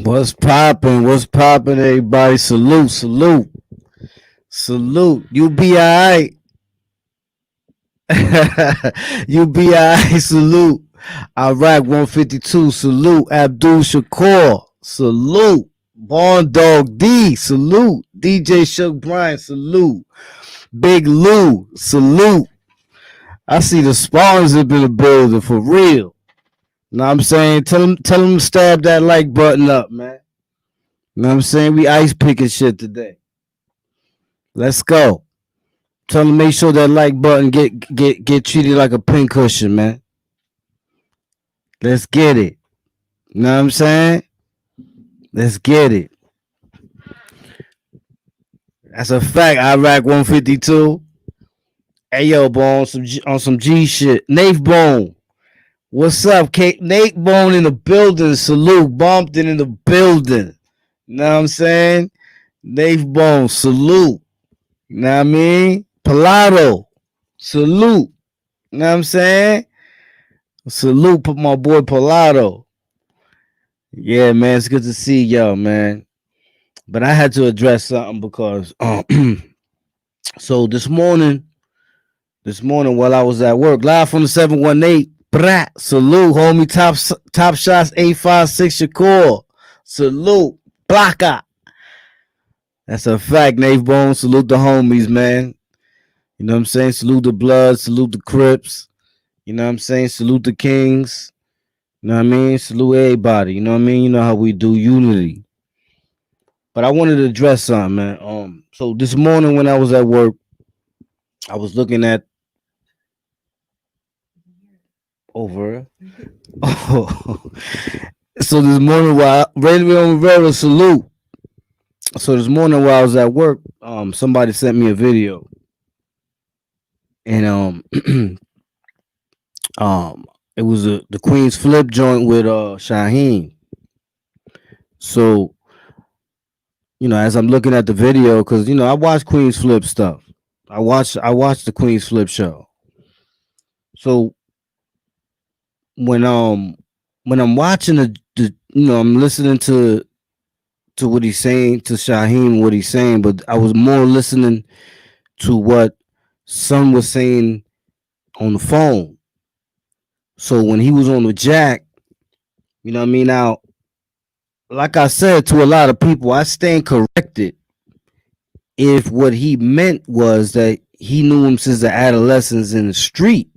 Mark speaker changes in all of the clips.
Speaker 1: What's poppin'? What's poppin', everybody? Salute, salute, salute. You be alright. You be alright. Salute. Iraq 152. Salute. Abdul Shakur. Salute. Born Dog D. Salute. DJ Shook Bryant. Salute. Big Lou. Salute. I see the spawns up in the building for real. Know what I'm saying? Tell them to stab that like button up, man. Know what I'm saying? We ice picking shit today. Let's go. Tell them make sure that like button get treated like a pin cushion, man. Let's get it. You know what I'm saying? Let's get it. That's a fact. Iraq 152. Hey yo, Bone, on some G shit. Nate Bone. What's up, Kate? Nate Bone in the building. Salute. Bumpton in the building. You know what I'm saying? Nate Bone. Salute. You know what I mean? Pilato. Salute. You know what I'm saying? Salute my boy Pilato. Yeah, man, it's good to see y'all, man. But I had to address something because so this morning while I was at work, live from the 718, brat, salute, homie, top shots 856 Shakur. Salute, Blaka. That's a fact, Nave Bone. Salute the homies, man. You know what I'm saying? Salute the Bloods, salute the Crips. You know what I'm saying? Salute the Kings. You know what I mean? Salute everybody. You know what I mean? You know how we do unity. But I wanted to address something, man. So this morning when I was at work, I was looking at over. Oh. So this morning while Radio Rivera, salute. So this morning while I was at work, somebody sent me a video. And it was the Queen's Flip joint with Shaheen. So, you know, as I'm looking at the video, because you know, I watch Queen's Flip stuff. I watch the Queen's Flip show. So when I'm watching the you know, I'm listening to what he's saying to Shaheen, what he's saying, but I was more listening to what Son was saying on the phone. So when he was on the jack, you know what I mean? Now, like I said to a lot of people, I stand corrected if what he meant was that he knew him since the adolescence in the street.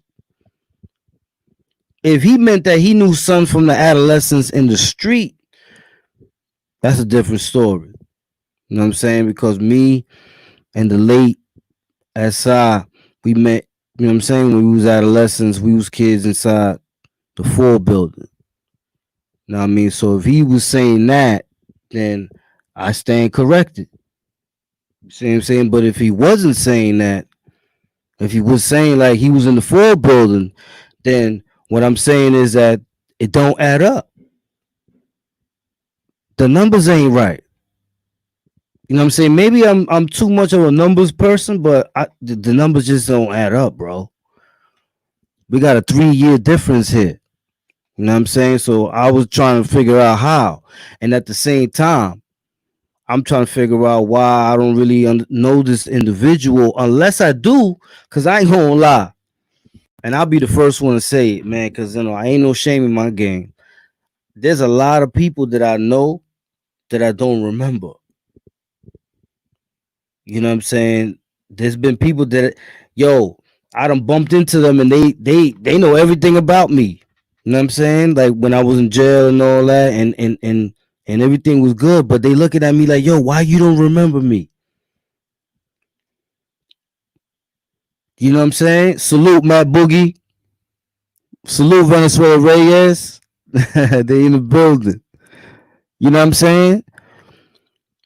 Speaker 1: If he meant that he knew Son from the adolescence in the street, that's a different story. You know what I'm saying? Because me and the late SI, we met, you know what I'm saying, when we was adolescents, we was kids inside the Ford building. You know what I mean? So if he was saying that, then I stand corrected. You see what I'm saying? But if he wasn't saying that, if he was saying like he was in the Ford building, then what I'm saying is that it don't add up. The numbers ain't right. You know what I'm saying? Maybe I'm too much of a numbers person, but the numbers just don't add up, bro. We got a 3-year difference here. You know what I'm saying? So I was trying to figure out how. And at the same time, I'm trying to figure out why I don't really know this individual unless I do, because I ain't gonna lie. And I'll be the first one to say it, man, because, you know, I ain't no shame in my game. There's a lot of people that I know that I don't remember. You know what I'm saying? There's been people that, yo, I done bumped into them and they know everything about me. You know what I'm saying? Like when I was in jail and all that, and everything was good, but they looking at me like, yo, why you don't remember me? You know what I'm saying? Salute Matt Boogie. Salute Venezuela Reyes. They in the building. You know what I'm saying?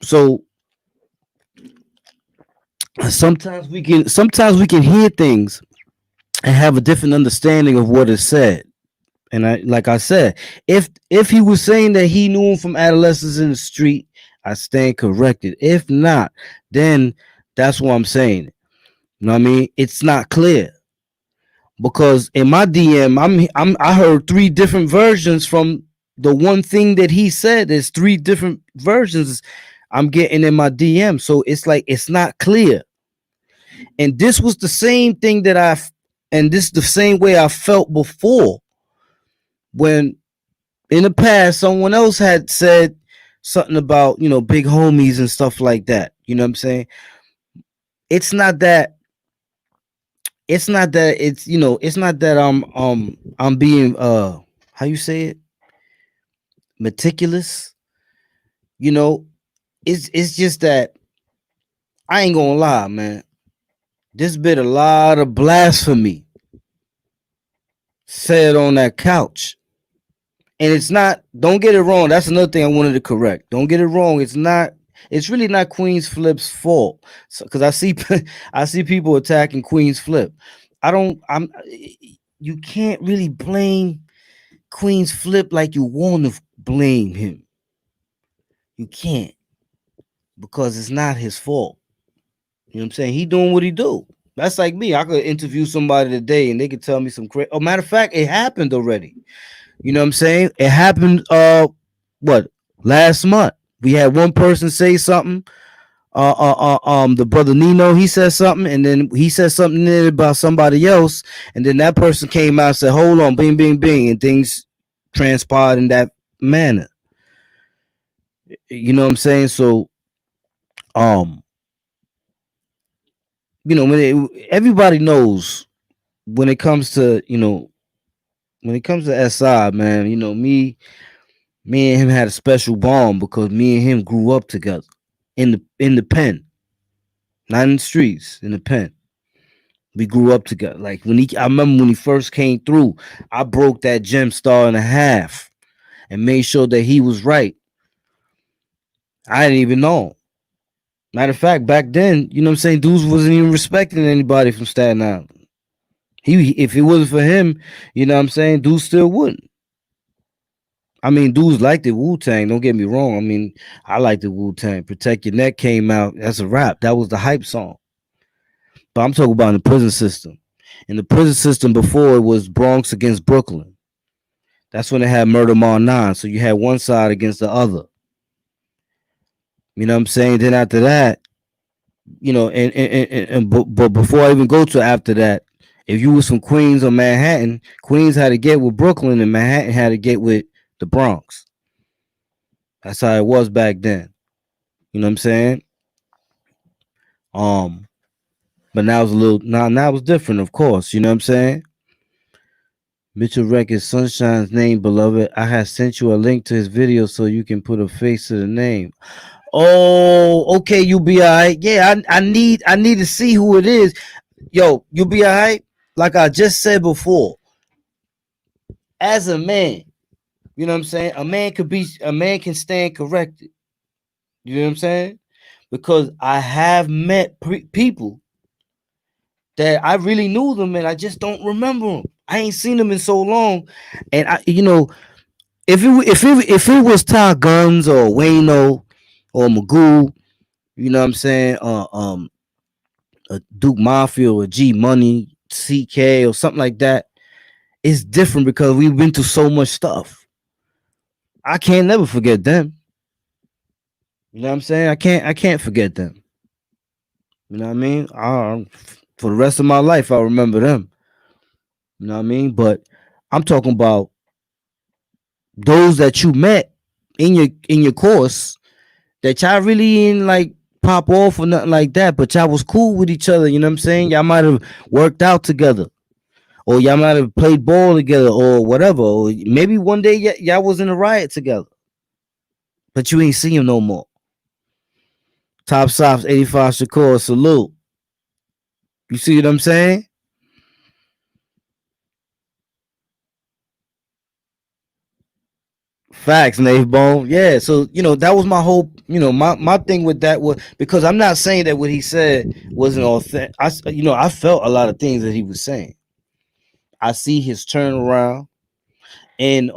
Speaker 1: So sometimes we can hear things and have a different understanding of what is said. And like I said, if he was saying that he knew him from adolescence in the street, I stand corrected. If not, then that's what I'm saying. You know what I mean? It's not clear because in my DM, I heard 3 different versions from the one thing that he said, there's three different versions I'm getting in my DM. So it's like it's not clear. And this was the same thing that and this the same way I felt before when in the past someone else had said something about, big homies and stuff like that. You know what I'm saying? It's not that it's not that I'm being how you say it? Meticulous. You know, it's just that I ain't gonna lie, man. This been a lot of blasphemy said on that couch. And it's not, don't get it wrong. That's another thing I wanted to correct. Don't get it wrong. It's really not Queen's Flip's fault. So, cause I see, I see people attacking Queen's Flip. You can't really blame Queen's Flip like you want to blame him. You can't, because it's not his fault. You know what I'm saying? He doing what he do. That's like me. I could interview somebody today and they could tell me some crazy. Oh, matter of fact, it happened already. You know what I'm saying? It happened what, last month. We had one person say something. The brother Nino, he said something, and then he said something about somebody else, and then that person came out and said, hold on, bing, bing, bing, and things transpired in that manner. You know what I'm saying? So um, everybody knows when it comes to, when it comes to SI, man, me and him had a special bond because me and him grew up together in the pen, not in the streets, in the pen. We grew up together. Like I remember when he first came through, I broke that gem star in half and made sure that he was right. I didn't even know. Matter of fact, back then, you know what I'm saying, dudes wasn't even respecting anybody from Staten Island. If it wasn't for him, you know what I'm saying, dudes still wouldn't. I mean, dudes liked the Wu Tang. Don't get me wrong. I mean, I like the Wu Tang. Protect Your Neck came out. That's a rap. That was the hype song. But I'm talking about in the prison system. In the prison system before, it was Bronx against Brooklyn. That's when they had Murder Mar 9. So you had one side against the other. You know what I'm saying? Then after that, but before I even go to after that, if you was from Queens or Manhattan, Queens had to get with Brooklyn and Manhattan had to get with the Bronx. That's how it was back then. You know what I'm saying? But now it's a little now it's different, of course. You know what I'm saying? Mitchell Records, Sunshine's name, beloved. I have sent you a link to his video so you can put a face to the name. Oh, okay, you be all right. Yeah, I need to see who it is. Yo, you be all right. Like I just said before, as a man, you know what I'm saying? A man can stand corrected. You know what I'm saying? Because I have met people that I really knew them and I just don't remember them. I ain't seen them in so long, and if it was Ty Guns or Wayno or Magoo, you know what I'm saying, Duke Mafia or G Money, CK or something like that, it's different because we've been through so much stuff. I can't never forget them. You know what I'm saying? I can't forget them. You know what I mean? For the rest of my life, I remember them. You know what I mean? But I'm talking about those that you met in your course that y'all really ain't like pop off or nothing like that, but y'all was cool with each other. You know what I'm saying? Y'all might have worked out together, or y'all might have played ball together, or whatever. Or maybe one day y'all was in a riot together, but you ain't see him no more. Top Sops 85 Shakur, salute. You see what I'm saying? Facts, Nave Bone. Yeah, so that was my whole, my thing with that was because I'm not saying that what he said wasn't authentic. I felt a lot of things that he was saying. I see his turnaround, and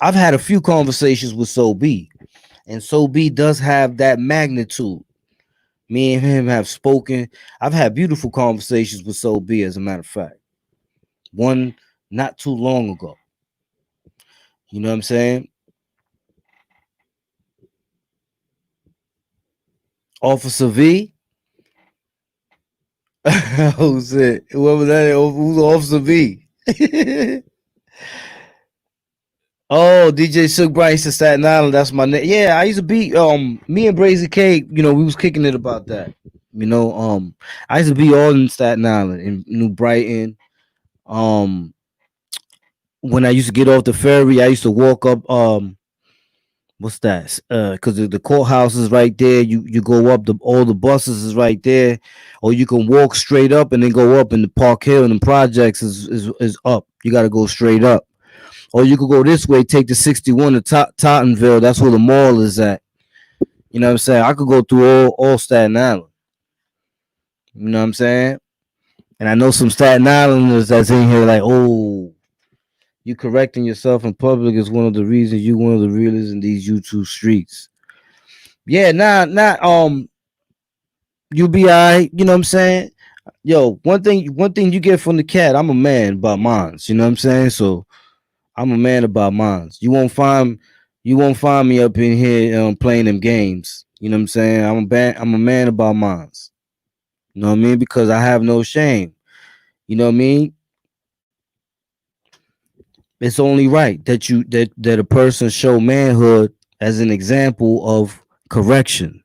Speaker 1: I've had a few conversations with So B, and So B does have that magnitude. Me and him have spoken. I've had beautiful conversations with So B, as a matter of fact. One not too long ago. You know what I'm saying? Officer V. Who's it? Whoever that is, who's Officer V? Oh, DJ Silk Bryce in Staten Island. That's my name. Yeah, I used to be me and Brazy K, we was kicking it about that. I used to be all in Staten Island in New Brighton. Um when I used to get off the ferry, I used to walk up what's that? Because the courthouse is right there. You go up, the all the buses is right there, or you can walk straight up and then go up. And the Park Hill and the projects is up. You got to go straight up, or you could go this way, take the 61 to Tottenville. That's where the mall is at. You know what I'm saying? I could go through all Staten Island. You know what I'm saying? And I know some Staten Islanders that's in here like, oh, you correcting yourself in public is one of the reasons you one of the realest in these YouTube streets. Yeah, not you be alright. You know what I'm saying? Yo, one thing you get from the cat, I'm a man about mines. You know what I'm saying? So I'm a man about mines. You won't find me up in here playing them games. You know what I'm saying? I'm a man about mines. You know what I mean? Because I have no shame. You know what I mean? It's only right that a person show manhood as an example of correction.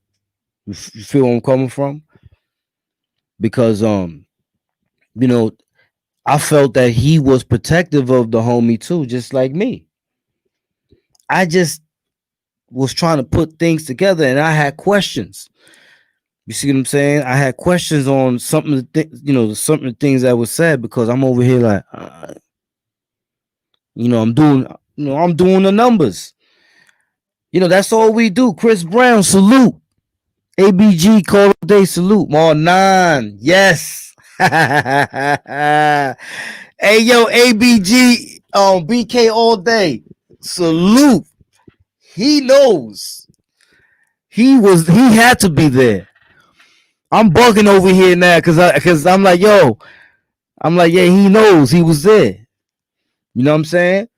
Speaker 1: You feel where I'm coming from? Because you know, I felt that he was protective of the homie too, just like me. I just was trying to put things together, and I had questions. You see what I'm saying? I had questions on something, some of the things that was said because I'm over here like, I'm doing the numbers. That's all we do. Chris Brown, salute. ABG, call day, salute. More nine, yes. Hey yo, ABG, BK all day, salute. He knows. He had to be there. I'm bugging over here now because I'm like, yo, I'm like, yeah, he knows he was there. You know what I'm saying?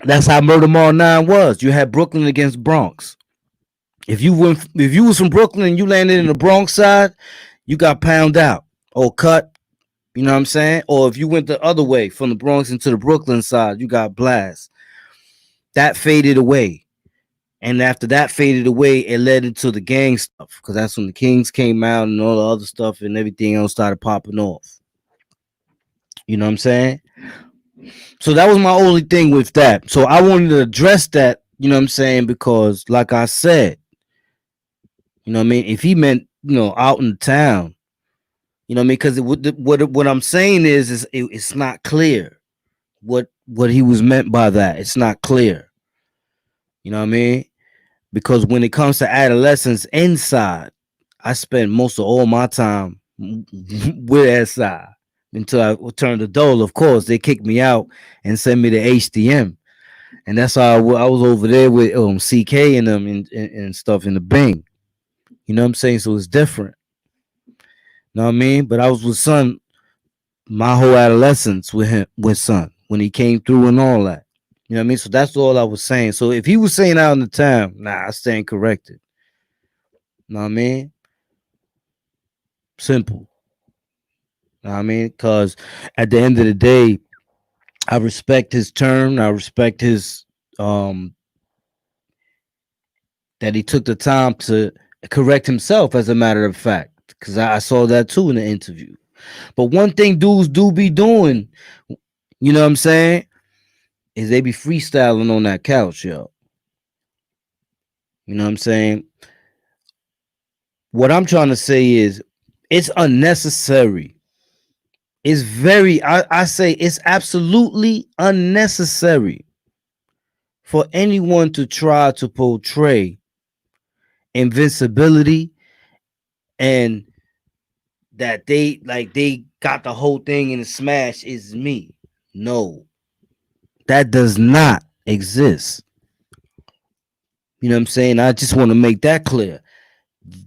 Speaker 1: That's how Murder Mall 9 was. You had Brooklyn against Bronx. If you was from Brooklyn and you landed in the Bronx side, you got pound out or cut. You know what I'm saying? Or if you went the other way from the Bronx into the Brooklyn side, you got blast. That faded away. And after that faded away, it led into the gang stuff because that's when the Kings came out and all the other stuff and everything else started popping off. You know what I'm saying? So that was my only thing with that. So I wanted to address that, you know what I'm saying? Because, like I said, you know what I mean? If he meant, out in the town, you know what I mean? Because what I'm saying is it's not clear what he was meant by that. It's not clear. You know what I mean? Because when it comes to adolescence inside, I spend most of all my time with SI until I turned adult. Of course, they kicked me out and sent me to HDM, and that's how I was over there with CK and them and stuff in the Bing. You know what I'm saying? So it's different. You know what I mean? But I was with Son my whole adolescence with him with Son when he came through and all that. You know what I mean? So that's all I was saying. So if he was saying out in the town, nah, I stand corrected. You know what I mean? Simple. You know what I mean? Because at the end of the day, I respect his term. I respect his that he took the time to correct himself, as a matter of fact. Because I saw that too in the interview. But one thing dudes do be doing, you know what I'm saying, is they be freestyling on that couch, yo. You know what I'm saying? What I'm trying to say is it's unnecessary. It's I say it's absolutely unnecessary for anyone to try to portray invincibility and that they got the whole thing in the smash is me. No, that does not exist. You know what I'm saying? I just want to make that clear.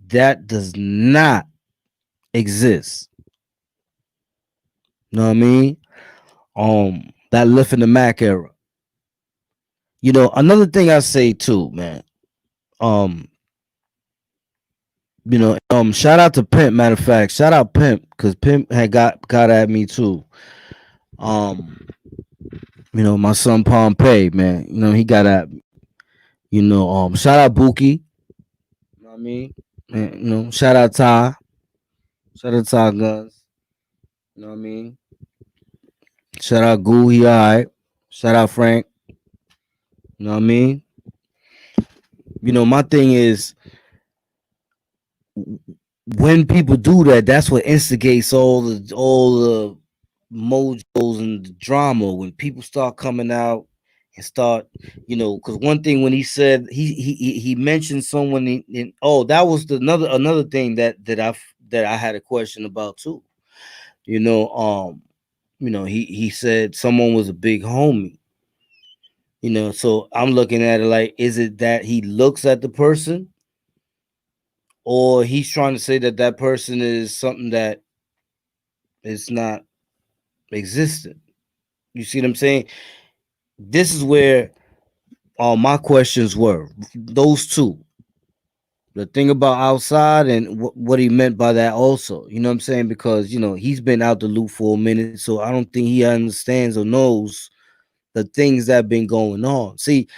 Speaker 1: That does not exist. You know what I mean? that Lift in the Mac era. Another thing I say too, man. Um, shout out to Pimp. Matter of fact, shout out Pimp because Pimp had got at me too. Um, my son Pompey, man. He got at me. Shout out Buki. You know what I mean? And, shout out Ty. Shout out Ty Guns. You know what I mean? Shout out Goo, he alright. Shout out Frank. You know what I mean? My thing is when people do that, that's what instigates all the mojos and the drama. When people start coming out and start, because one thing when he said he mentioned someone oh, that was another thing that I had a question about too. He said someone was a big homie. So I'm looking at it like, is it that he looks at the person, or he's trying to say that that person is something that is not existent? You see what I'm saying? This is where all my questions were. Those two. The thing about outside and what he meant by that also. You know what I'm saying? Because, he's been out the loop for a minute, so I don't think he understands or knows the things that have been going on. See,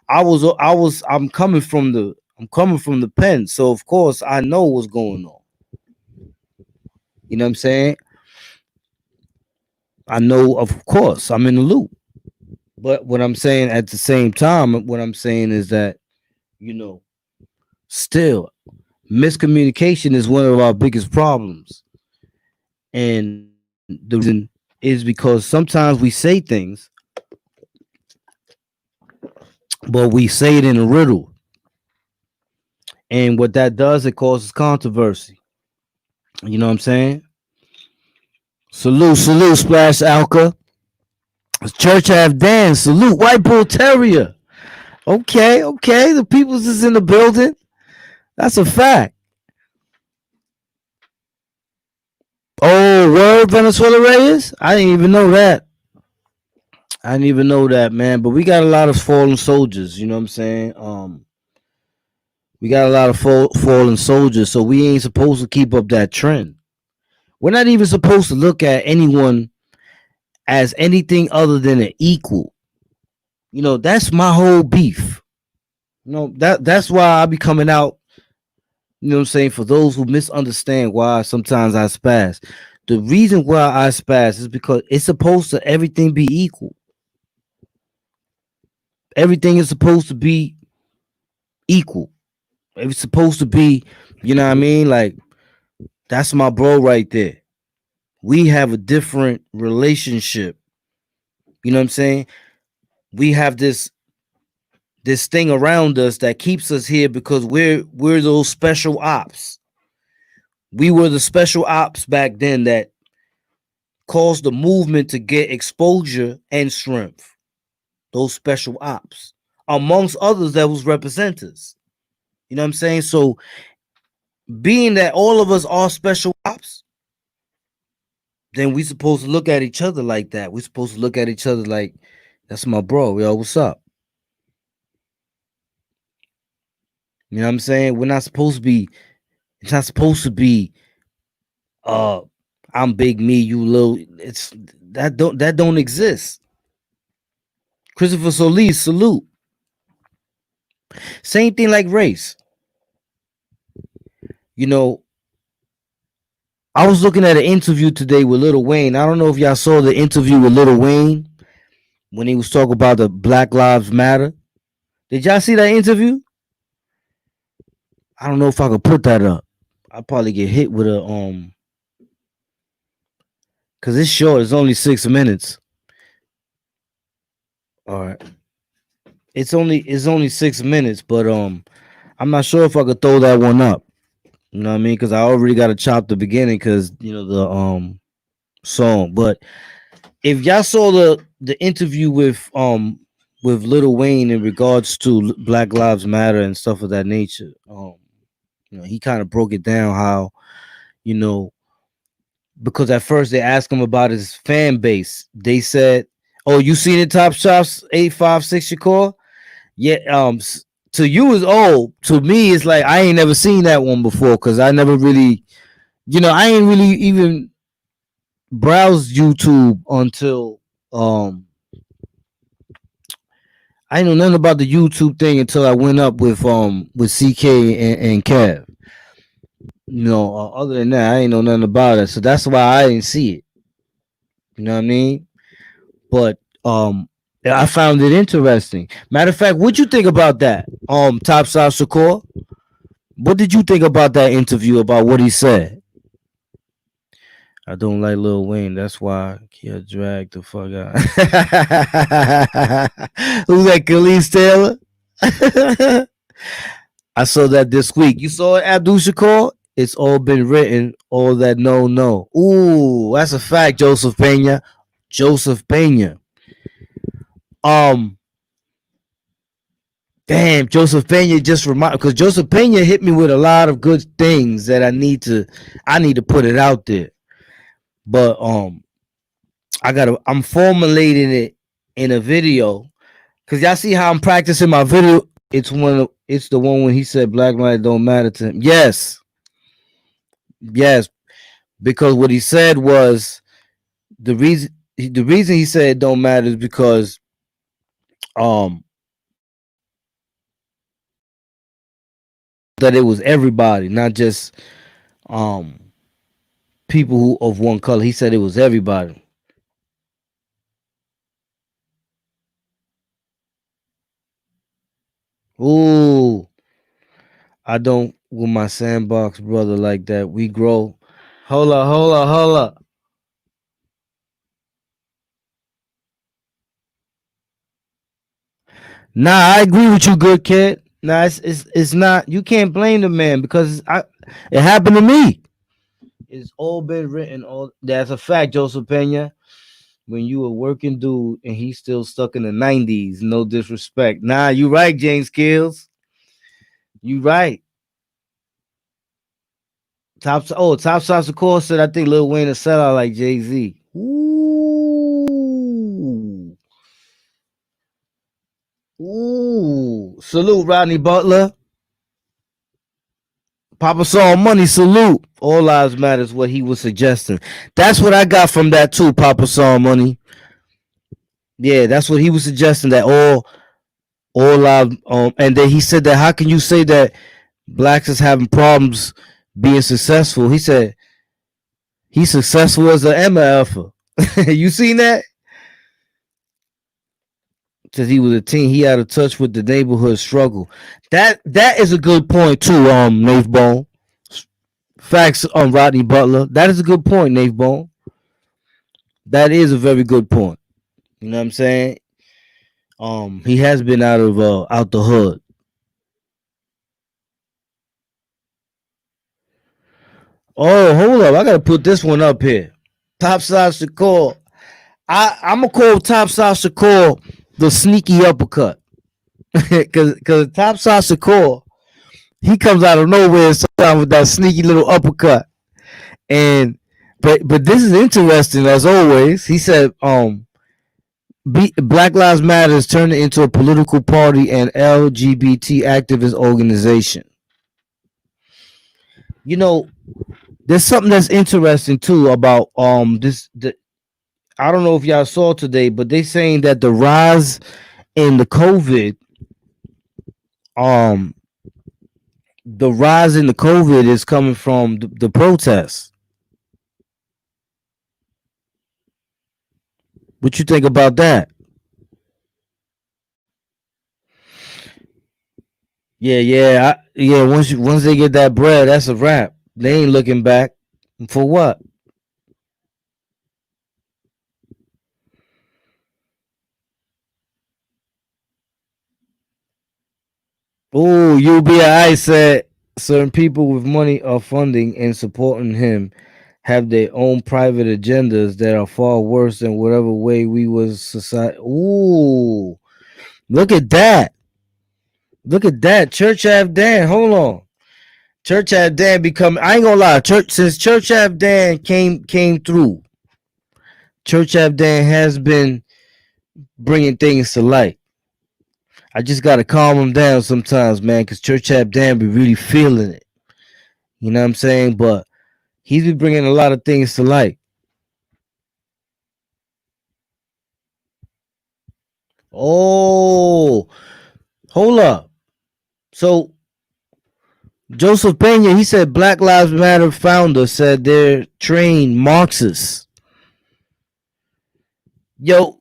Speaker 1: I'm coming from the pen, so of course I know what's going on. You know what I'm saying? I know, of course, I'm in the loop. But what I'm saying at the same time, what I'm saying is that, you know, still miscommunication is one of our biggest problems. And the reason is because sometimes we say things, but we say it in a riddle. And what that does, it causes controversy. You know what I'm saying? Salute, Splash Alka. Church have Dan. Salute, White Bull Terrier. Okay. The people's is in the building. That's a fact. Oh, word, Venezuela Reyes? I didn't even know that. Man. But we got a lot of fallen soldiers. You know what I'm saying? We got a lot of fallen soldiers, so we ain't supposed to keep up that trend. We're not even supposed to look at anyone as anything other than an equal. That's my whole beef. That's why I be coming out. You know what I'm saying? For those who misunderstand why sometimes I spaz. The reason why I spaz is because it's supposed to everything be equal. Everything is supposed to be equal. It's supposed to be, you know what I mean? Like, that's my bro right there. We have a different relationship. You know what I'm saying? We have this thing around us that keeps us here because we're those special ops. We were the special ops back then that caused the movement to get exposure and strength. Those special ops, amongst others, that was representatives. You know what I'm saying? So, being that all of us are special ops, then we supposed to look at each other like that. We supposed to look at each other like, that's my bro. Yo, what's up? You know what I'm saying? We're not supposed to be. It's not supposed to be. Uh, I'm big, me, you little. It's that don't exist. Christopher Solis, salute. Same thing like race. You know, I was looking at an interview today with Lil Wayne. I don't know if y'all saw the interview with Lil Wayne when he was talking about the Black Lives Matter. Did y'all see that interview? I don't know if I could put that up. I'll probably get hit with a because it's short. It's only 6 minutes. All right, it's only 6 minutes, but I'm not sure if I could throw that one up. You know what I mean? Because I already got to chop the beginning because the song. But if y'all saw the interview with Lil Wayne in regards to Black Lives Matter and stuff of that nature, he kind of broke it down how you know because at first they asked him about his fan base. They said Oh, you seen it, Top Shots 856 Shakur? Yeah, to you is old. To me, it's like I ain't never seen that one before because I never really, I ain't really even browsed YouTube until I didn't know nothing about the YouTube thing until I went up with CK and Kev. Other than that, I ain't know nothing about it. So that's why I didn't see it. You know what I mean? But I found it interesting. Matter of fact, what'd you think about that? Top South Shakur? What did you think about that interview about what he said? I don't like Lil Wayne. That's why he'll drag the fuck out. Who's that? Khalees Taylor? I saw that this week. You saw it, Abdul Shakur? It's all been written. All that no. Ooh, that's a fact, Joseph Pena. Joseph Pena. Damn, Joseph Pena just remind because Joseph Pena hit me with a lot of good things that I need to put it out there. But I'm formulating it in a video because y'all see how I'm practicing my video. It's the one when he said black lives don't matter to him. Yes, because what he said was the reason he said it don't matter is because that it was everybody, not just people who of one color. He said it was everybody. Ooh, I don't with my sandbox brother like that. We grow. Hold up. Nah, I agree with you, good kid. Nah, it's not. You can't blame the man because it happened to me. It's all been written. All that's a fact, Joseph Pena. When you a working dude and he's still stuck in the 90s, no disrespect. Nah, you right, James Kills. You right. Top Shots of course said I think Lil Wayne a sellout like Jay-Z. Ooh. Salute Rodney Butler. Papa Saw Money, salute. All lives matter is what he was suggesting. That's what I got from that too, Papa Saw Money. Yeah, that's what he was suggesting, that all lives and then he said that how can you say that blacks is having problems being successful? He said he's successful as an MFer. You seen that? Because he was a teen, he had a touch with the neighborhood struggle. That is a good point too, Nave Bone. Facts on Rodney Butler. That is a good point, Nave Bone. That is a very good point. You know what I'm saying? He has been out the hood. Oh, hold up. I gotta put this one up here. Top Side Shakur. I'm gonna call Top Side Shakur the sneaky uppercut. Cause Top Side Shakur, he comes out of nowhere sometimes with that sneaky little uppercut. And but this is interesting as always. He said Black Lives Matter is turning into a political party and LGBT activist organization. You know, there's something that's interesting too about I don't know if y'all saw today, but they saying that the rise in the COVID, um, the rise in the COVID is coming from the protests. What you think about that? Yeah. Once they get that bread, that's a wrap. They ain't looking back. For what? Oh, UBI said certain people with money are funding and supporting him have their own private agendas that are far worse than whatever way we was society. Ooh, look at that. Look at that. Church Ave Dan. Hold on. Church Ave Dan become. I ain't gonna lie. Since Church Ave Dan came through. Church Ave Dan has been bringing things to light. I just gotta calm him down sometimes, man, because Church Ap Dan be really feeling it. You know what I'm saying? But he's been bringing a lot of things to light. Oh, hold up. So Joseph Pena, he said Black Lives Matter founder said they're trained Marxists. Yo,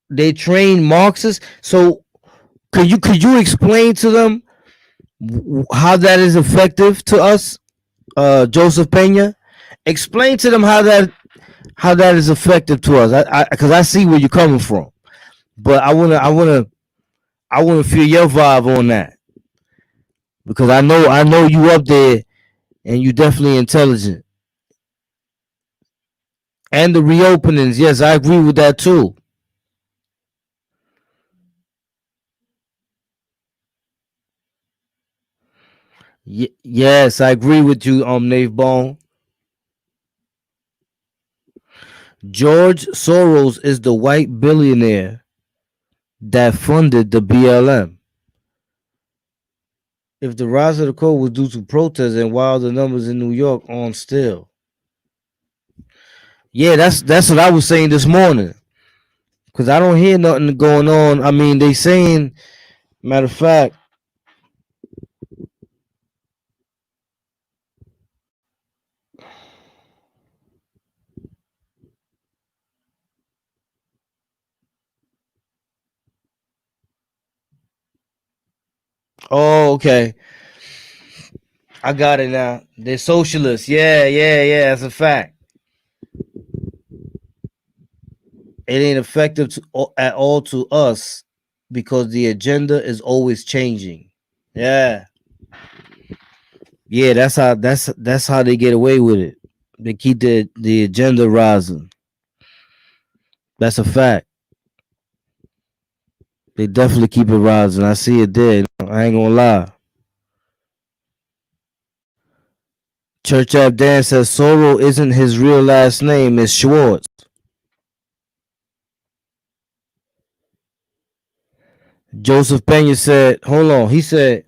Speaker 1: they train Marxists. So could you explain to them how that is effective to us, Joseph Pena? Explain to them how that is effective to us. Because I see where you're coming from, but I wanna feel your vibe on that because I know you up there and you definitely intelligent. And the reopenings, yes, I agree with that too. Yes, I agree with you, Nave Bone. George Soros is the white billionaire that funded the BLM. If the rise of the code was due to protests and while the numbers in New York on still. Yeah, that's what I was saying this morning. Cause I don't hear nothing going on. I mean, they saying, matter of fact, oh, okay. I got it now. They're socialists. Yeah, yeah, yeah. That's a fact. It ain't effective at all to us because the agenda is always changing. Yeah, yeah. That's how they get away with it. They keep the agenda rising. That's a fact. They definitely keep it rising. I see it there. I ain't gonna lie. Church Ap Dan says Soro isn't his real last name. It's Schwartz. Joseph Pena said, hold on. He said,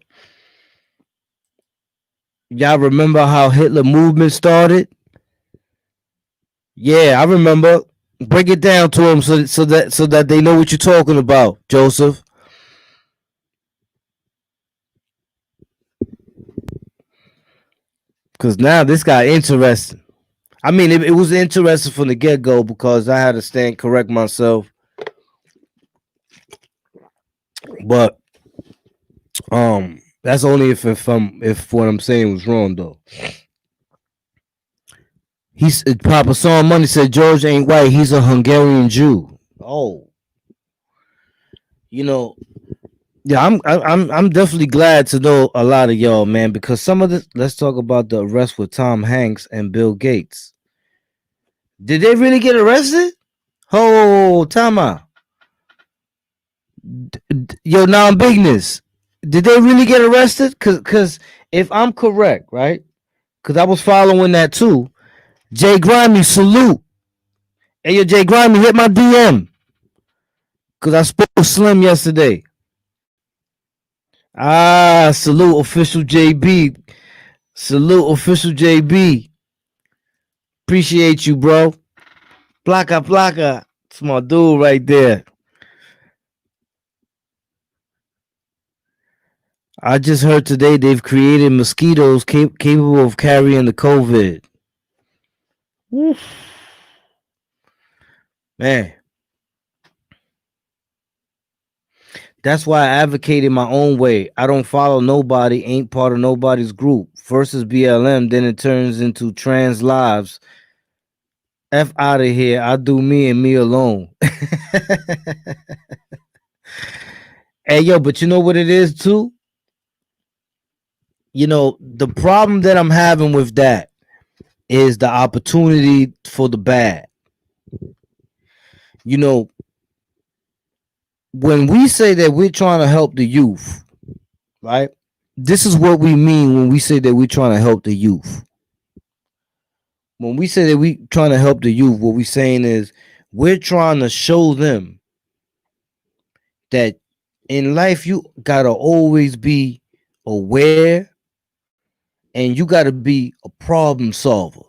Speaker 1: y'all remember how Hitler movement started? Yeah, I remember. Break it down to them so that they know what you're talking about, Joseph. Because now this got interesting. I mean, it was interesting from the get go because I had to stand correct myself. But that's only if what I'm saying was wrong though. He's Papa Saw Money said George ain't white. He's a Hungarian Jew. Oh, you know, yeah, I'm definitely glad to know a lot of y'all, man, because some of this. Let's talk about the arrest with Tom Hanks and Bill Gates. Did they really get arrested? Oh, time out. Yo, now bigness. Did they really get arrested? Cause if I'm correct, right? Cause I was following that too. Jay Grimy, salute. Hey, yo, Jay Grimy, hit my DM. Cause I spoke with Slim yesterday. Ah, salute official JB. Salute official JB. Appreciate you, bro. Plaka plaka. It's my dude right there. I just heard today they've created mosquitoes capable of carrying the COVID. Oof. Man, that's why I advocated my own way. I don't follow nobody, ain't part of nobody's group. First is BLM, then it turns into trans lives. F out of here. I do me and me alone. Hey, yo, but you know what it is too? You know, the problem that I'm having with that is the opportunity for the bad. You know, when we say that we're trying to help the youth, right? This is what we mean when we say that we're trying to help the youth. When we say that we trying to help the youth, what we're saying is we're trying to show them that in life you gotta always be aware and you gotta be a problem solver.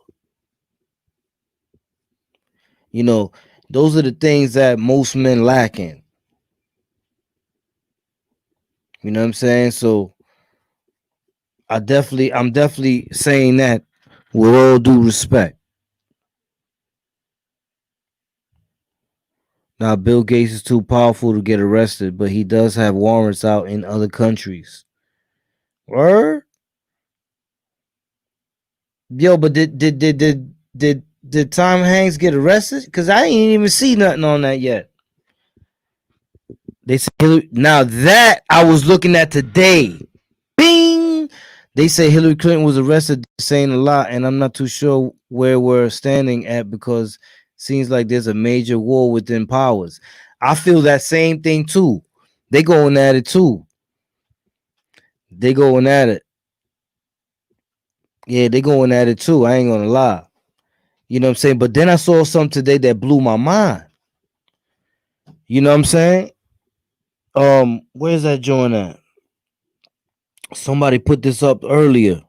Speaker 1: You know, those are the things that most men lack in. You know what I'm saying? So I'm definitely saying that with all due respect. Now, Bill Gates is too powerful to get arrested, but he does have warrants out in other countries. Word? Yo, but did Tom Hanks get arrested? Because I ain't even see nothing on that yet. They said now that I was looking at today. Bing! They say Hillary Clinton was arrested, saying a lot, and I'm not too sure where we're standing at because it seems like there's a major war within powers. I feel that same thing too. They going at it too. They going at it. Yeah, they going at it too. I ain't gonna lie. You know what I'm saying? But then I saw something today that blew my mind. You know what I'm saying? Where's that joint at? Somebody put this up earlier.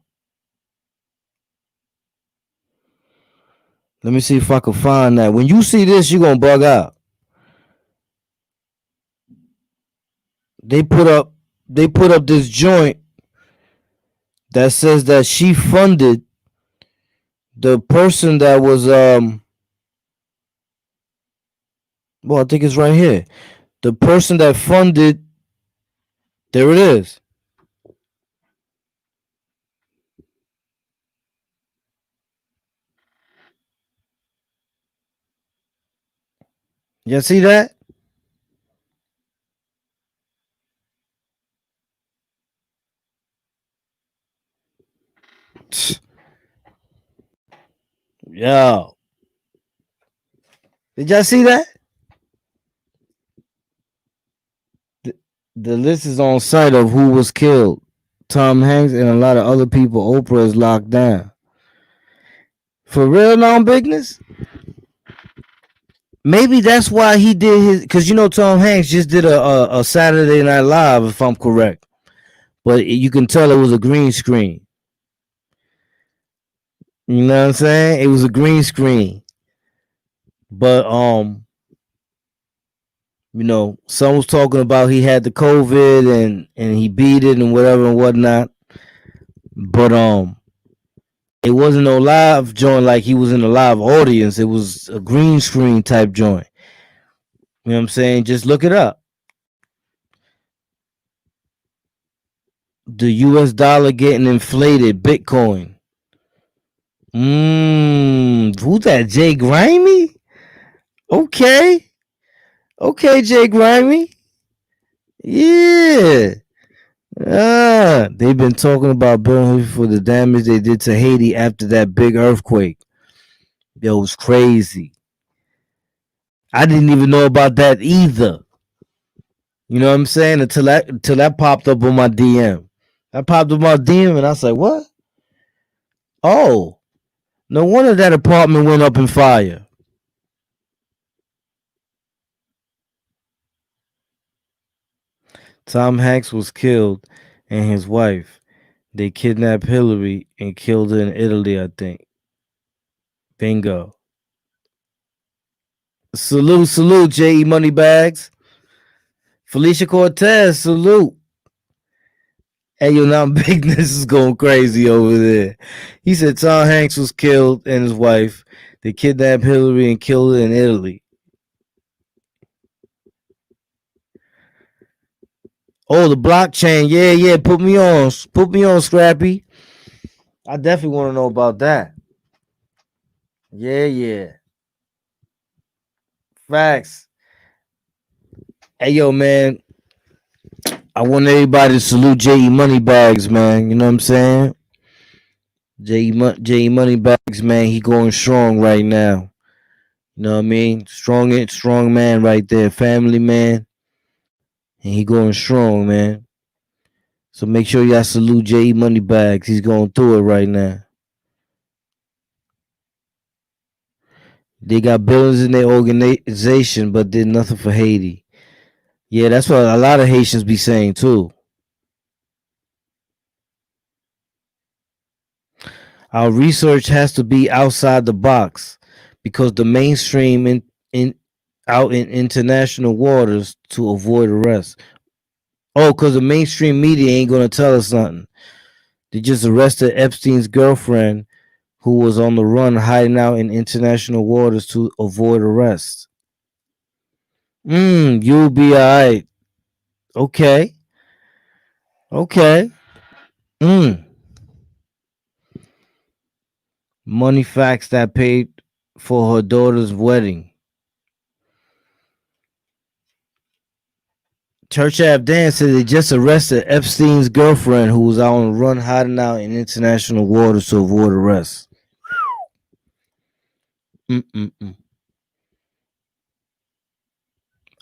Speaker 1: Let me see if I can find that. When you see this, you're gonna bug out. They put up this joint that says that she funded the person that was well, I think it's right here. The person that funded, there it is. You see that? Yo. Did y'all see that? The list is on site of who was killed. Tom Hanks and a lot of other people. Oprah is locked down. For real, non bigness? Maybe that's why he did his. Because you know, Tom Hanks just did a Saturday Night Live, if I'm correct. But you can tell it was a green screen. You know what I'm saying? It was a green screen. But you know, some was talking about he had the COVID and he beat it and whatever and whatnot. But it wasn't no live joint like he was in a live audience. It was a green screen type joint. You know what I'm saying? Just look it up. The US dollar getting inflated, Bitcoin. Who that? Jay Grimy? Okay. Okay, Jay Grimy. Yeah. They've been talking about Bill for the damage they did to Haiti after that big earthquake. It was crazy. I didn't even know about that either. You know what I'm saying? Until that popped up on my DM. I popped up my DM and I was like, what? Oh, no wonder that apartment went up in fire. Tom Hanks was killed and his wife. They kidnapped Hillary and killed her in Italy, I think. Bingo. Salute, J.E. Moneybags. Felicia Cortez, salute. Hey, yo, now Bigness is going crazy over there. He said Tom Hanks was killed and his wife. They kidnapped Hillary and killed her in Italy. Oh, the blockchain. Yeah. Put me on, Scrappy. I definitely want to know about that. Yeah. Facts. Hey, yo, man. I want everybody to salute J.E. Moneybags, man. You know what I'm saying? J.E. Moneybags, man. He going strong right now. You know what I mean? Strong man right there. Family man. And he going strong, man. So make sure y'all salute J.E. Moneybags. He's going through it right now. They got billions in their organization, but did nothing for Haiti. Yeah, that's what a lot of Haitians be saying too. Our research has to be outside the box because the mainstream in out in international waters to avoid arrest. Oh, because the mainstream media ain't gonna tell us nothing. They just arrested Epstein's girlfriend who was on the run hiding out in international waters to avoid arrest. You'll be alright. Okay. Okay. Mm. Money facts that paid for her daughter's wedding. Church Ave Dan said they just arrested Epstein's girlfriend who was out on the run hiding out in international waters to avoid arrest. Mm-mm-mm.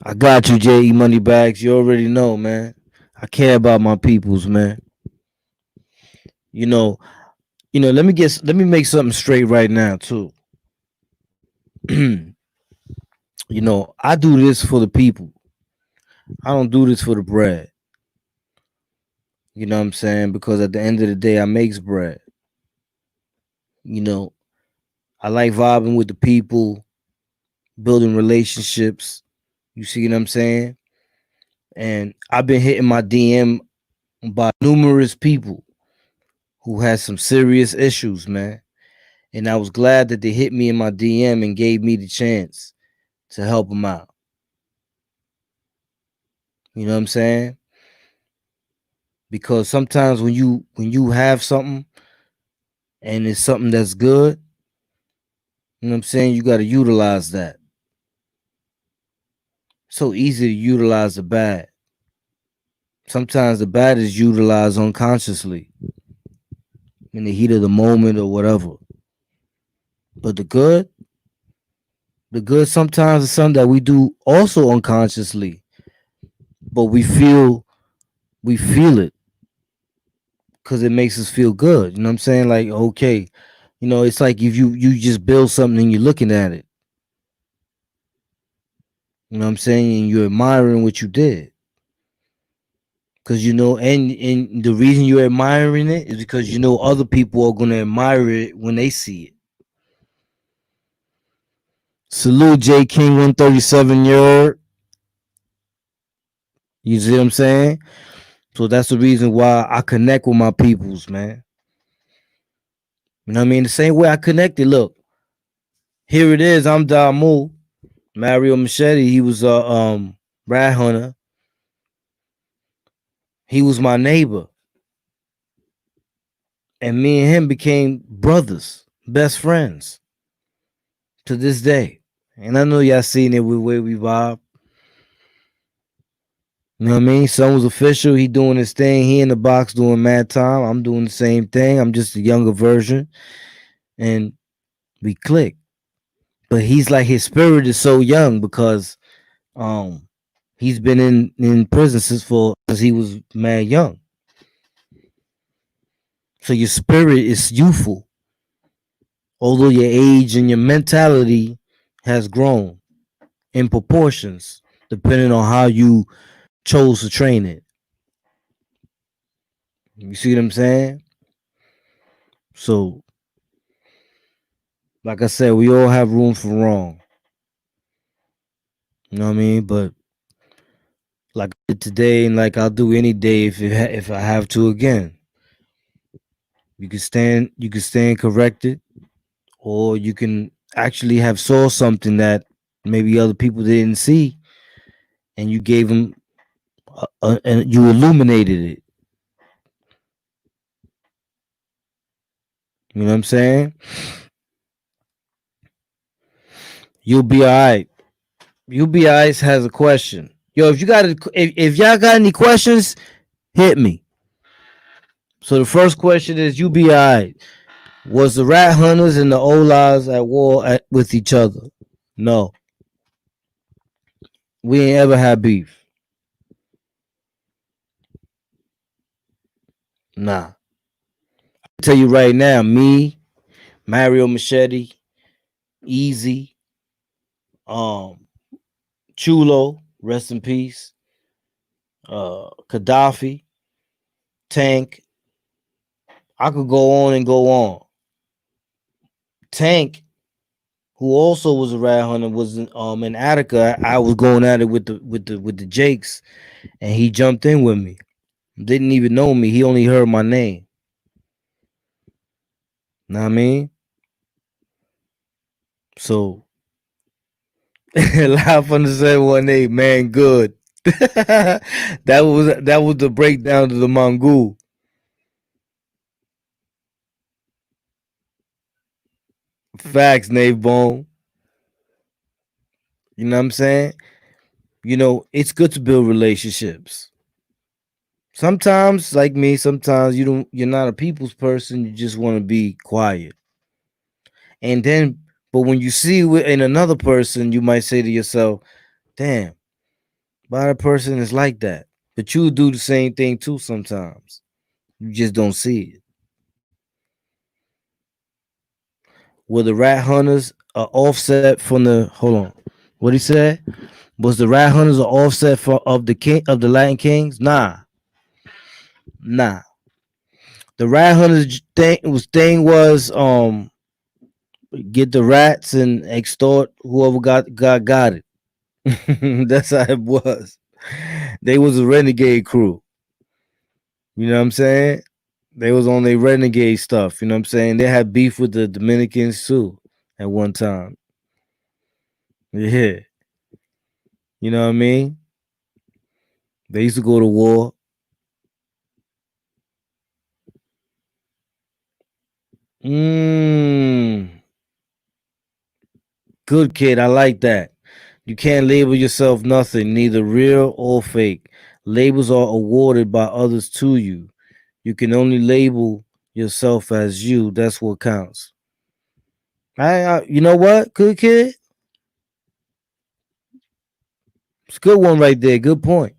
Speaker 1: I got you, J.E. Moneybags. You already know, man. I care about my peoples, man. You know, let me make something straight right now, too. I do this for the people. I don't do this for the bread. You know what I'm saying? Because at the end of the day, I makes bread. You know, I like vibing with the people, building relationships. You see what I'm saying? And I've been hitting my DM by numerous people who had some serious issues, man. And I was glad that they hit me in my DM and gave me the chance to help them out. You know what I'm saying? Because sometimes when you have something and it's something that's good, you know what I'm saying, you got to utilize that. So easy to utilize the bad. Sometimes the bad is utilized unconsciously in the heat of the moment or whatever. But the good sometimes is something that we do also unconsciously, but we feel it because it makes us feel good. You know what I'm saying? Like, okay, it's like if you just build something and you're looking at it. You know what I'm saying? And you're admiring what you did. Cause and the reason you're admiring it is because other people are gonna admire it when they see it. Salute J King 137 yard. You see what I'm saying? So that's the reason why I connect with my peoples, man. You know what I mean? The same way I connected. Look, here it is. I'm Damu. Mario Machete. He was a rat hunter. He was my neighbor. And me and him became brothers, best friends to this day. And I know y'all seen it with where we vibe. You know what I mean? Son was official. He doing his thing. He in the box doing mad time. I'm doing the same thing. I'm just a younger version. And we click. But he's like his spirit is so young because um he's been in prison since he was mad young. So your spirit is youthful, although your age and your mentality has grown in proportions, depending on how you chose to train it. You see what I'm saying? So, like I said, we all have room for wrong. You know what I mean? But like I did today, and like I'll do any day if I have to again. You can stand corrected, or you can actually have saw something that maybe other people didn't see, and you gave them and you illuminated it. You know what I'm saying? You'll be all right. You'll be all right. Has a question. Yo, if y'all got any questions, hit me. So the first question is, you be all right. Was the rat hunters and the Olas at war with each other? No, we ain't ever had beef. Nah. I tell you right now, me, Mario Machete, Easy, um, Chulo, rest in peace. Gaddafi, Tank. I could go on and go on. Tank, who also was a rat hunter, was in Attica. I was going at it with the Jakes, and he jumped in with me. Didn't even know me. He only heard my name. Know what I mean? So live on the 718, man, good. that was the breakdown to the Mongol. Facts, Nave Bone. You know what I'm saying? It's good to build relationships. Sometimes, like me, sometimes you're not a people's person, you just want to be quiet. And then but when you see in another person, you might say to yourself, damn, why that person is like that? But you do the same thing too sometimes. You just don't see it. Were the rat hunters offset from the hold on? What he said? Was the rat hunters an offset of the king of the Latin kings? Nah. The rat hunters thing was get the rats and extort whoever got it. That's how it was. They was a renegade crew. You know what I'm saying? They was on their renegade stuff. You know what I'm saying? They had beef with the Dominicans too at one time. Yeah. You know what I mean? They used to go to war. Mmm. Good kid. I like that. You can't label yourself nothing, neither real or fake. Labels are awarded by others to you. You can only label yourself as you. That's what counts. You know what? Good kid. It's a good one right there. Good point.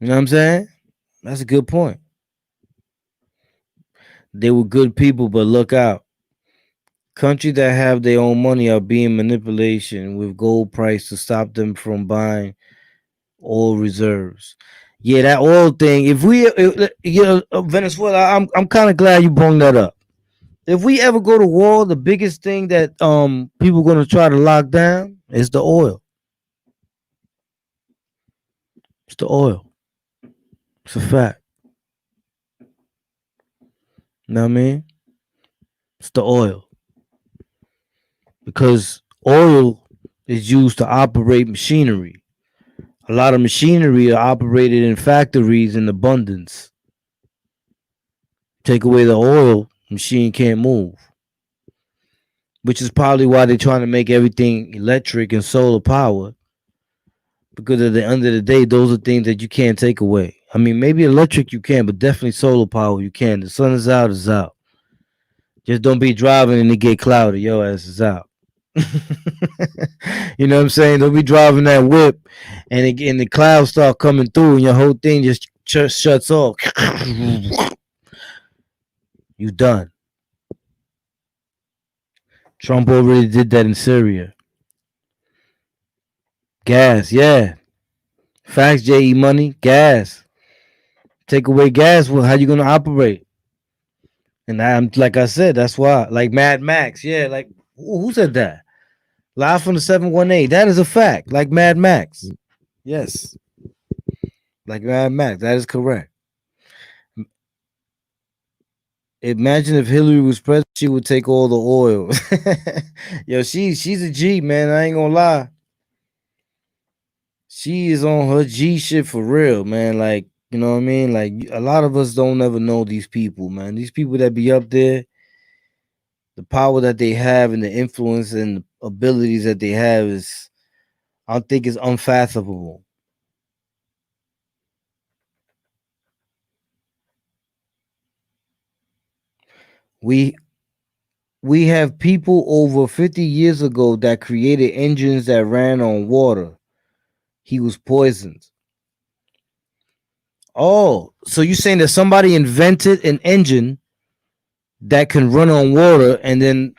Speaker 1: You know what I'm saying? That's a good point. They were good people, but look out. Countries that have their own money are being manipulation with gold price to stop them from buying oil reserves. Yeah, that oil thing. If we, Venezuela, I'm kind of glad you brought that up. If we ever go to war, the biggest thing that people gonna try to lock down is the oil. It's the oil. It's a fact. You know what I mean? It's the oil because oil is used to operate machinery. A lot of machinery are operated in factories in abundance. Take away the oil, machine can't move. Which is probably why they're trying to make everything electric and solar power. Because at the end of the day, those are things that you can't take away. I mean, maybe electric you can, but definitely solar power you can. The sun is out, is out. Just don't be driving and it get cloudy. Your ass is out. You know what I'm saying? Don't be driving that whip and the clouds start coming through and your whole thing just shuts off. You done. Trump already did that in Syria. Gas, yeah. Facts, JE Money, gas. Take away gas, well, how you gonna operate? And I'm like I said, that's why. Like Mad Max, yeah. Like who said that? Live from the 718. That is a fact. Like Mad Max. Yes. Like Mad Max. That is correct. Imagine if Hillary was president, she would take all the oil. Yo, she's a G, man. I ain't gonna lie. She is on her G shit for real, man. Like, you know what I mean? Like a lot of us don't ever know these people, man. These people that be up there, the power that they have and the influence and the abilities that they have is I think is unfathomable. We we have people over 50 years ago that created engines that ran on water. He was poisoned. Oh, so you're saying that somebody invented an engine that can run on water and then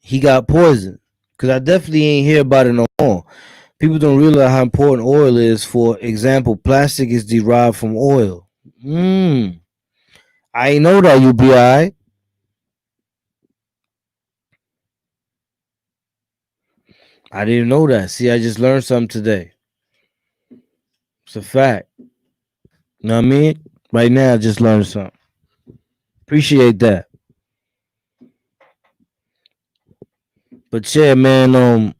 Speaker 1: he got poisoned? Because I definitely ain't hear about it no more. People don't realize how important oil is. For example, plastic is derived from oil. Mm. I ain't know that, UBI. I didn't know that. See, I just learned something today. It's a fact. You know what I mean? Right now, I just learned something. Appreciate that. But yeah, man,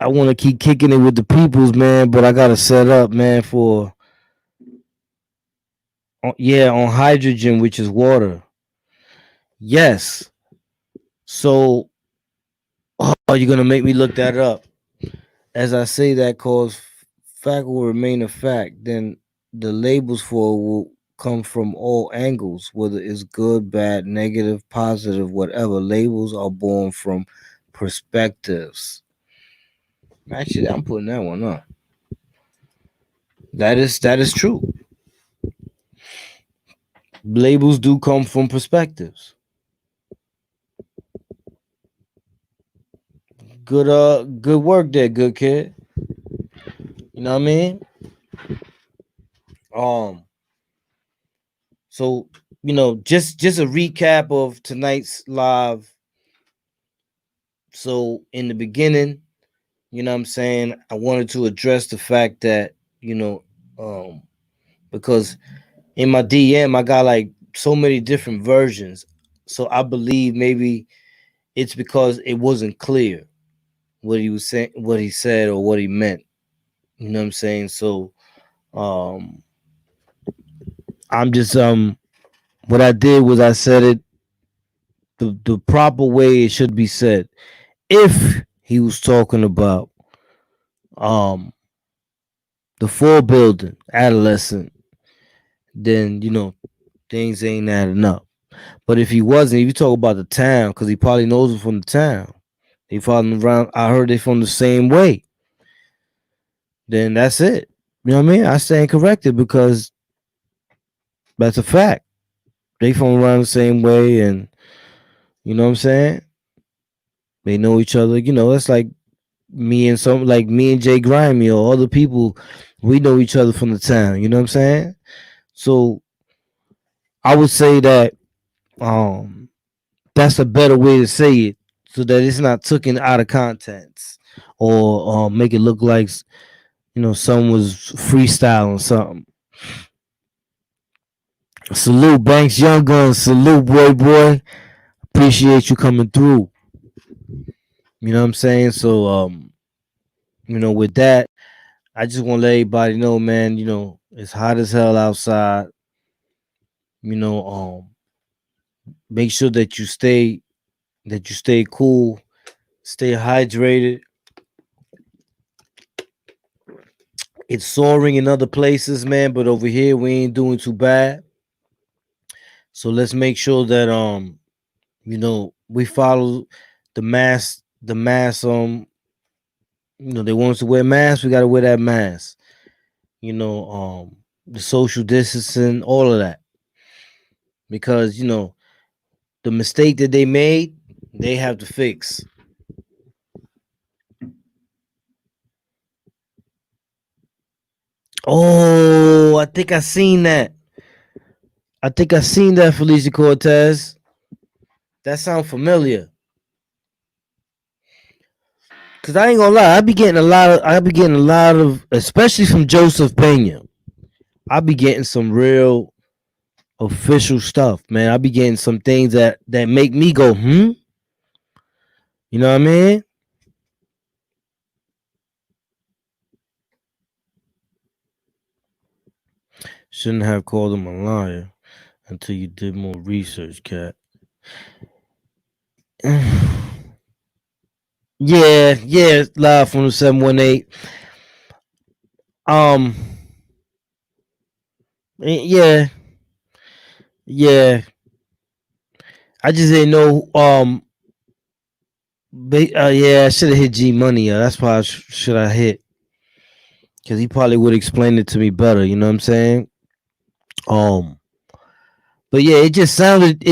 Speaker 1: I want to keep kicking it with the peoples, man, but I got to set up, man, for, on hydrogen, which is water. Yes. So, oh, you're going to make me look that up. As I say that, cause fact will remain a fact, then the labels for it will come from all angles, whether it's good, bad, negative, positive, whatever. Labels are born from perspectives. Actually, I'm putting that one up. That is true. Labels do come from perspectives. Good work there, good kid. You know what I mean? Um, so just a recap of tonight's live. So in the beginning, what I'm saying, I wanted to address the fact that, um, because in my DM I got like so many different versions. So I believe maybe it's because it wasn't clear what he was saying, what he said, or what he meant. You know what I'm saying? So um I'm just what I did was I said it the proper way it should be said. If he was talking about um the full building, adolescent, then things ain't adding up. But if he wasn't, if you talk about the town, because he probably knows him from the town, they following around. I heard they from the same way. Then that's it. You know what I mean? I stand corrected because that's a fact. They from around the same way, and you know what I'm saying. They know each other. It's like me and Jay Grimy or other people. We know each other from the town. You know what I'm saying? So I would say that that's a better way to say it, so that it's not taken out of context or make it look like someone was freestyling something. Salute Banks Young Guns, salute boy. Appreciate you coming through. You know what I'm saying? So with that, I just want to let everybody know, man, it's hot as hell outside. You know, make sure that you stay cool, stay hydrated. It's soaring in other places, man, but over here we ain't doing too bad. So let's make sure that we follow the mass they want us to wear masks, we gotta wear that mask. The social distancing, all of that. Because the mistake that they made, they have to fix. Oh, I think I seen that. Felicia Cortez. That sounds familiar. Cause I ain't gonna lie, I be getting a lot of, especially from Joseph Pena. I be getting some real official stuff, man. I be getting some things that make me go, hmm. You know what I mean? Shouldn't have called him a liar until you did more research, cat. Yeah, live from the 718. Um, yeah, yeah. I just didn't know. Yeah, I should have hit G Money. That's probably should I hit, because he probably would explain it to me better. You know what I'm saying? Um, but yeah, it just sounded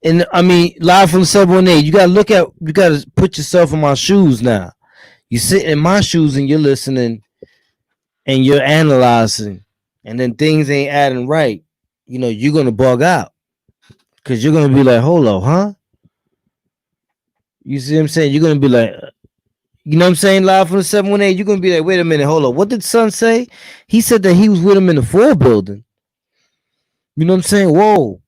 Speaker 1: and I mean, live from 718. You gotta put yourself in my shoes now. You sit in my shoes and you're listening and you're analyzing, and then things ain't adding right. You're gonna bug out because you're gonna be like, hold up, huh? You see what I'm saying? You're gonna be like, you know what I'm saying? Live from the 718, you're gonna be like, wait a minute, hold up. What did Son say? He said that he was with him in the 4 building. You know what I'm saying? Whoa.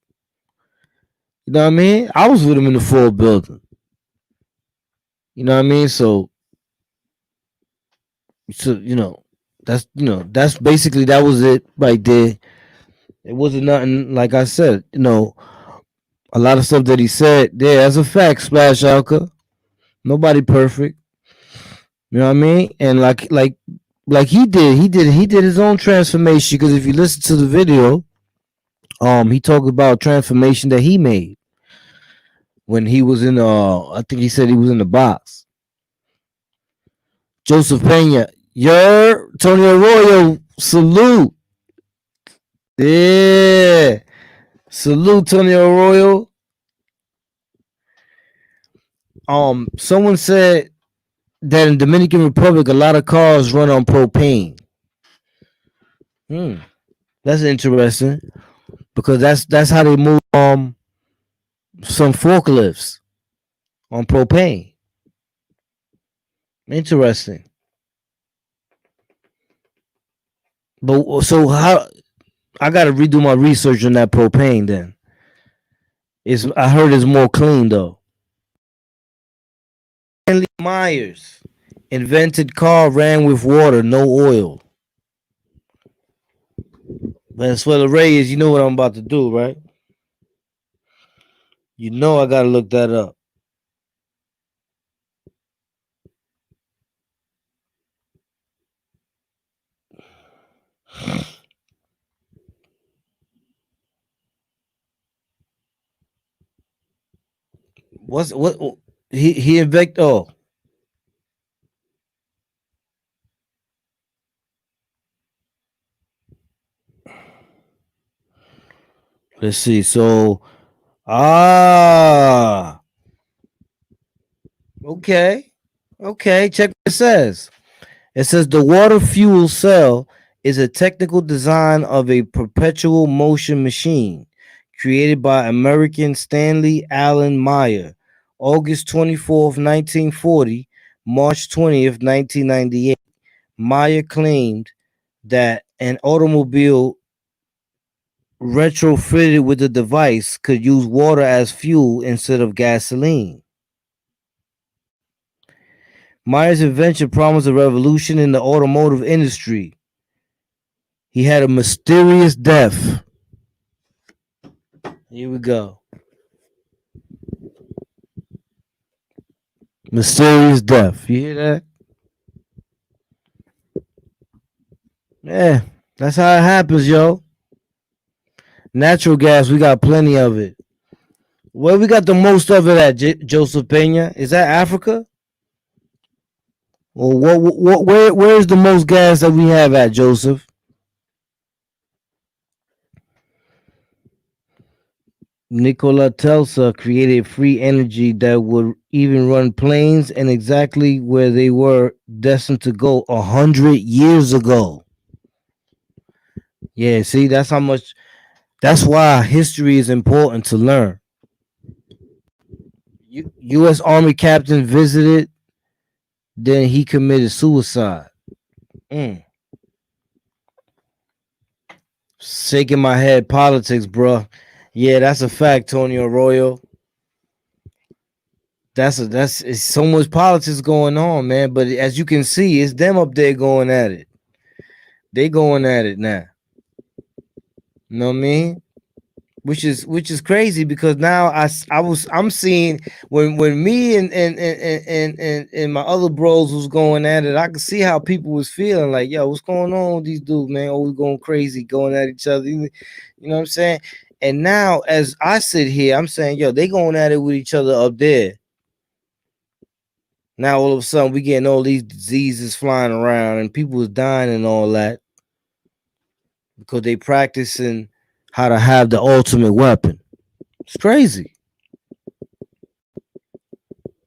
Speaker 1: You know what I mean? I was with him in the 4 building. You know what I mean? So that's basically that was it right there. It wasn't nothing like I said, a lot of stuff that he said there as a fact, Splash Alka. Nobody perfect. You know what I mean? And like he did his own transformation, because if you listen to the video, he talked about transformation that he made when he was in I think he said he was in the box. Joseph Pena, Tony Arroyo, salute. Yeah. Salute Tony Arroyo. Someone said that in Dominican Republic a lot of cars run on propane. That's interesting, because that's how they move some forklifts on propane. Interesting. But so how I gotta redo my research on that propane then. I heard it's more clean though. Stanley Myers invented car ran with water, no oil. Venezuela Reyes, you know what I'm about to do, right? You know I gotta look that up. What he invented? Oh, let's see. So okay, check what it says. It says the water fuel cell is a technical design of a perpetual motion machine created by American Stanley Allen Meyer, August 24th, 1940, March 20th, 1998. Meyer claimed that an automobile retrofitted with the device could use water as fuel instead of gasoline. Meyer's invention promised a revolution in the automotive industry. He had a mysterious death. Here we go. Mysterious death. You hear that? Yeah, that's how it happens, yo. Natural gas, we got plenty of it. Where we got the most of it at, Joseph Pena? Is that Africa? Or where's the most gas that we have at, Joseph? Nikola Tesla created free energy that would even run planes and exactly where they were destined to go 100 years ago. Yeah, see, that's how much. That's why history is important to learn. U.S. Army captain visited, then he committed suicide. Shaking my head, politics, bro. Yeah, that's a fact, Tony Arroyo. That's it's so much politics going on, man. But as you can see, it's them up there going at it. They going at it now. You know what I mean? Which is crazy, because now I'm seeing when me and my other bros was going at it, I could see how people was feeling like, yo, what's going on with these dudes, man? Always going crazy, going at each other. You know what I'm saying? And now as I sit here, I'm saying, yo, they going at it with each other up there. Now all of a sudden we getting all these diseases flying around and people is dying and all that because they practicing how to have the ultimate weapon. It's crazy.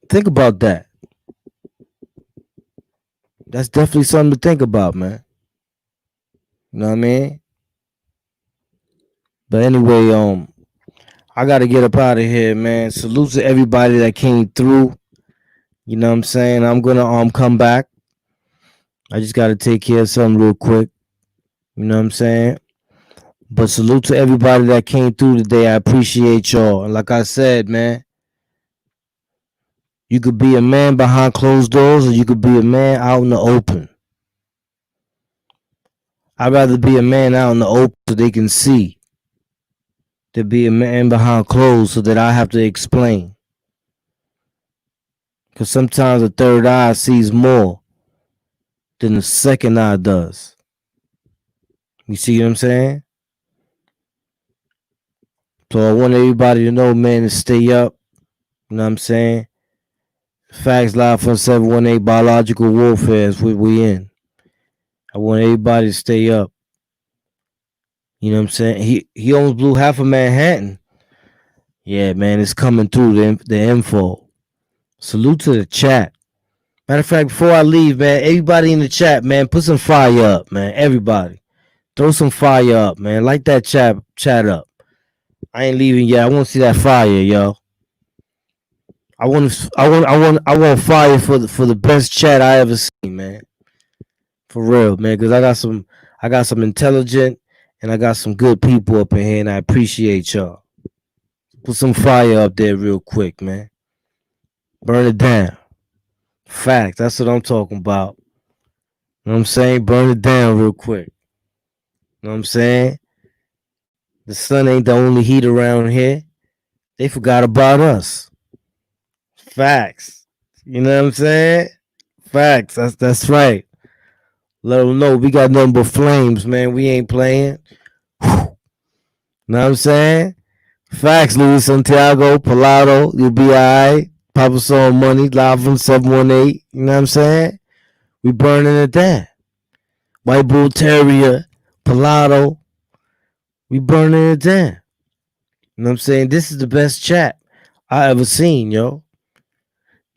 Speaker 1: Think about that. That's definitely something to think about, man. You know what I mean? But anyway, I gotta get up out of here, man. Salute to everybody that came through. You know what I'm saying? I'm gonna come back. I just gotta take care of something real quick. You know what I'm saying? But salute to everybody that came through today. I appreciate y'all. And like I said, man, you could be a man behind closed doors or you could be a man out in the open. I'd rather be a man out in the open so they can see than be a man behind closed so that I have to explain. Because sometimes the third eye sees more than the second eye does. You see what I'm saying? So I want everybody to know, man, to stay up. You know what I'm saying? Facts Live from 718 Biological Warfare is what we in. I want everybody to stay up. You know what I'm saying? He almost blew half of Manhattan. Yeah, man, it's coming through the info. Salute to the chat. Matter of fact, before I leave, man, everybody in the chat, man, put some fire up, man. Everybody, throw some fire up, man. Light that chat up. I ain't leaving yet. I want to see that fire, yo. I want fire for the best chat I ever seen, man. For real, man. Because I got some intelligent and I got some good people up in here, and I appreciate y'all. Put some fire up there real quick, man. Burn it down. Facts. That's what I'm talking about. You know what I'm saying? Burn it down real quick. You know what I'm saying? The sun ain't the only heat around here. They forgot about us. Facts. You know what I'm saying? Facts. That's right. Let them know we got nothing but flames, man. We ain't playing. Know what I'm saying? Facts, Luis Santiago, Pilado, you'll be alright. Papa Soul Money, live from 718. You know what I'm saying? We burning it down. White Bull Terrier, Pilado, we burning it down. You know what I'm saying? This is the best chat I ever seen, yo.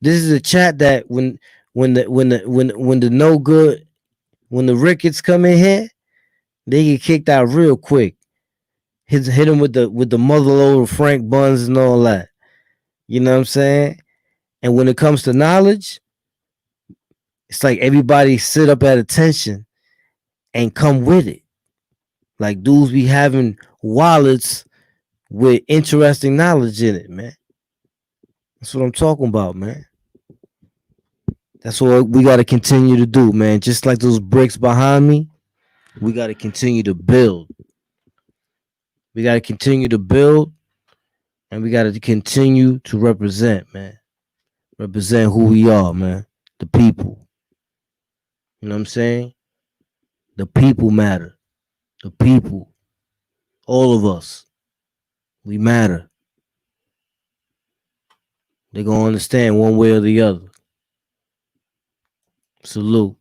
Speaker 1: This is a chat that when the no good, when the Ricketts come in here, they get kicked out real quick. Hit him with the motherload of Frank Buns and all that. You know what I'm saying? And when it comes to knowledge, it's like everybody sit up at attention and come with it. Like dudes be having wallets with interesting knowledge in it, man. That's what I'm talking about, man. That's what we got to continue to do, man. Just like those bricks behind me, we got to continue to build. We got to continue to build, and we got to continue to represent, man. Represent who we are, man. The people. You know what I'm saying? The people matter. The people. All of us. We matter. They're going to understand one way or the other. Salute.